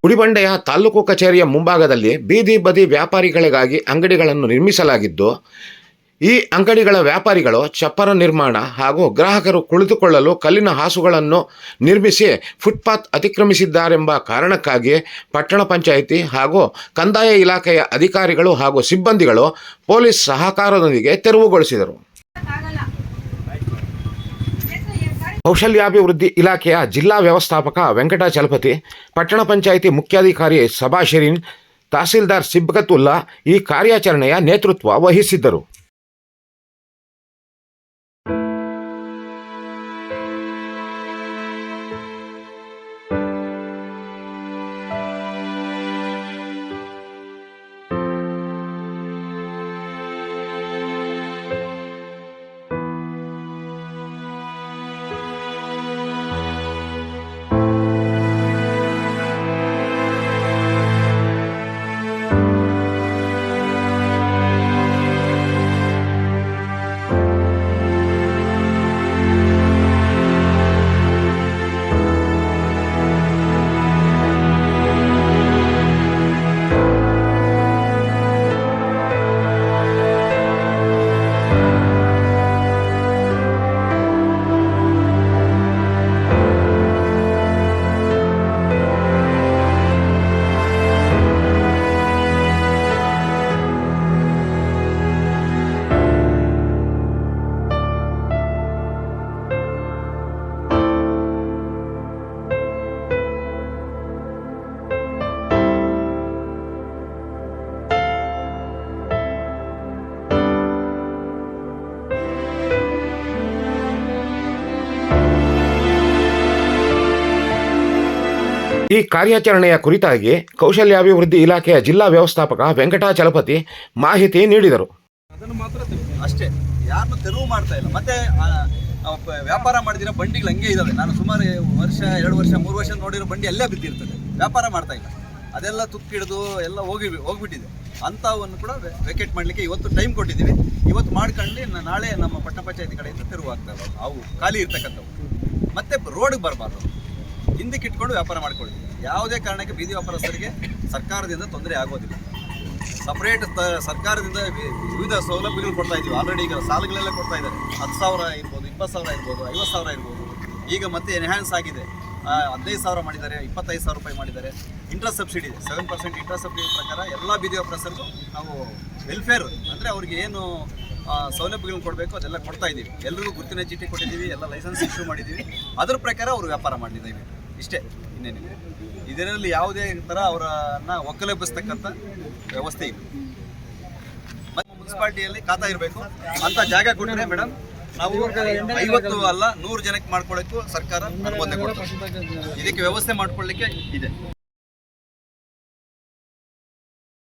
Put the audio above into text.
ಗುಡಿಬಂಡೆಯ ತಾಲೂಕು ಕಚೇರಿಯ ಮುಂಭಾಗದಲ್ಲಿ ಬೀದಿ ಬದಿ ವ್ಯಾಪಾರಿಗಳಿಗಾಗಿ ಅಂಗಡಿಗಳನ್ನು ನಿರ್ಮಿಸಲಾಗಿದ್ದು, ಈ ಅಂಗಡಿಗಳ ವ್ಯಾಪಾರಿಗಳು ಚಪ್ಪರ ನಿರ್ಮಾಣ ಹಾಗೂ ಗ್ರಾಹಕರು ಕುಳಿತುಕೊಳ್ಳಲು ಕಲ್ಲಿನ ಹಾಸುಗಳನ್ನು ನಿರ್ಮಿಸಿ ಫುಟ್ಪಾತ್ ಅತಿಕ್ರಮಿಸಿದ್ದಾರೆಂಬ ಕಾರಣಕ್ಕಾಗಿ ಪಟ್ಟಣ ಪಂಚಾಯಿತಿ ಹಾಗೂ ಕಂದಾಯ ಇಲಾಖೆಯ ಅಧಿಕಾರಿಗಳು ಹಾಗೂ ಸಿಬ್ಬಂದಿಗಳು ಪೊಲೀಸ್ ಸಹಕಾರದೊಂದಿಗೆ ತೆರವುಗೊಳಿಸಿದರು. ಕೌಶಲ್ಯಾಭಿವೃದ್ಧಿ ಇಲಾಖೆಯ ಜಿಲ್ಲಾ ವ್ಯವಸ್ಥಾಪಕ ವೆಂಕಟಾಚಲಪತಿ, ಪಟ್ಟಣ ಪಂಚಾಯಿತಿ ಮುಖ್ಯಾಧಿಕಾರಿ ಸಬಾ ಶರೀನ್, ತಹಸೀಲ್ದಾರ್ ಸಿಬ್ಗತುಲ್ಲಾ ಈ ಕಾರ್ಯಾಚರಣೆಯ ನೇತೃತ್ವ ವಹಿಸಿದ್ದರು. ಈ ಕಾರ್ಯಾಚರಣೆಯ ಕುರಿತಾಗಿ ಕೌಶಲ್ಯಾಭಿವೃದ್ಧಿ ಇಲಾಖೆಯ ಜಿಲ್ಲಾ ವ್ಯವಸ್ಥಾಪಕ ವೆಂಕಟಾಚಲಪತಿ ಮಾಹಿತಿ ನೀಡಿದರು. ಅದನ್ನು ಮಾತ್ರ ಅಷ್ಟೇ, ಯಾರನ್ನು ತೆರವು ಮಾಡ್ತಾ ಇಲ್ಲ. ಮತ್ತೆ ವ್ಯಾಪಾರ ಮಾಡಿದಿರೋ ಬಂಡಿಗಳು ಹಂಗೆ ಇದ್ದಾವೆ. ನಾನು ಸುಮಾರು ವರ್ಷ 2 ವರ್ಷ 3 ವರ್ಷ ನೋಡಿರೋ ಬಂಡಿ ಎಲ್ಲೇ ಬಿದ್ದಿರ್ತದೆ, ವ್ಯಾಪಾರ ಮಾಡ್ತಾ ಇಲ್ಲ. ಅದೆಲ್ಲ ತುಕ್ಕಿಡಿದು ಎಲ್ಲ ಹೋಗ್ಬಿಟ್ಟಿದೆ. ಅಂಥವನ್ನು ಕೂಡ ವೆಕೇಟ್ ಮಾಡಲಿಕ್ಕೆ ಇವತ್ತು ಟೈಮ್ ಕೊಟ್ಟಿದ್ದೀವಿ. ಇವತ್ತು ಮಾಡ್ಕೊಂಡು ನಾಳೆ ನಮ್ಮ ಪಟ್ಟಣ ಪಂಚಾಯತಿ ಕಡೆಯಿಂದ ತೆರವು ಆಗ್ತವೆ. ಅವು ಖಾಲಿ ಇರ್ತಕ್ಕಂಥವು ಮತ್ತೆ ರೋಡ್ಗೆ ಬರಬಾರ್ದು, ಹಿಂದಕ್ಕೆ ಇಟ್ಕೊಂಡು ವ್ಯಾಪಾರ ಮಾಡ್ಕೊಳ್ಳಿ. ಯಾವುದೇ ಕಾರಣಕ್ಕೆ ಬೀದಿ ವ್ಯಾಪಾರಸ್ಥರಿಗೆ ಸರ್ಕಾರದಿಂದ ತೊಂದರೆ ಆಗೋದಿಲ್ಲ. ಸಪ್ರೇಟ್ ಸರ್ಕಾರದಿಂದ ವಿವಿಧ ಸೌಲಭ್ಯಗಳು ಕೊಡ್ತಾ ಇದ್ದೀವಿ. ಆಲ್ರೆಡಿ ಈಗ ಸಾಲಗಳೆಲ್ಲ ಕೊಡ್ತಾ ಇದ್ದಾರೆ. 10,000 ಇರ್ಬೋದು, 20,000 ಇರ್ಬೋದು, 50,000 ಇರ್ಬೋದು. ಈಗ ಮತ್ತೆ ಎನ್ಹ್ಯಾನ್ಸ್ ಆಗಿದೆ, 15,000 ಮಾಡಿದ್ದಾರೆ, 25,000 ರೂಪಾಯಿ ಮಾಡಿದ್ದಾರೆ. ಇಂಟ್ರೆಸ್ಟ್ ಸಬ್ಸಿಡಿ ಇದೆ, 7% ಇಂಟ್ರೆಸ್ಟ್ ಸಬ್ಸಿಡಿ ಪ್ರಕಾರ ಎಲ್ಲ ಬೀದಿ ವ್ಯಾಪಾರಸ್ಥರಿಗೂ ನಾವು ವೆಲ್ಫೇರ್ ಅಂದರೆ ಅವ್ರಿಗೆ ಏನು ಸೌಲಭ್ಯಗಳನ್ನು ಕೊಡಬೇಕು ಅದೆಲ್ಲ ಕೊಡ್ತಾ ಇದ್ದೀವಿ. ಎಲ್ಲರಿಗೂ ಗುರುತಿನ ಚೀಟಿ ಕೊಟ್ಟಿದ್ದೀವಿ, ಎಲ್ಲ ಲೈಸೆನ್ಸ್ ಇಶ್ಯೂ ಮಾಡಿದ್ದೀವಿ. ಅದರ ಪ್ರಕಾರ ಅವರು ವ್ಯಾಪಾರ ಮಾಡಿದ್ದೀವಿ. ಇಷ್ಟೇ, ಇನ್ನೇನಿದೆ. ಇದರಲ್ಲಿ ಯಾವುದೇ ಥರ ಅವರನ್ನು ಒಕ್ಕಲೆಬ್ಬಿಸ್ತಕ್ಕಂಥ ವ್ಯವಸ್ಥೆ ಇದೆ. ಮತ್ತು ಮುನ್ಸಿಪಾಲ್ಟಿಯಲ್ಲಿ ಖಾತಾ ಇರಬೇಕು ಅಂತ ಜಾಗ ಕೊಟ್ಟರೆ ಮೇಡಮ್ ನಾವು 50 ಅಲ್ಲ 100 ಜನಕ್ಕೆ ಮಾಡ್ಕೊಳ್ಳೋಕ್ಕೂ ಸರ್ಕಾರ ಅನುಮೋದನೆ ಕೊಡ್ತದೆ. ಇದಕ್ಕೆ ವ್ಯವಸ್ಥೆ ಮಾಡ್ಕೊಳ್ಳಿಕ್ಕೆ ಇದೆ.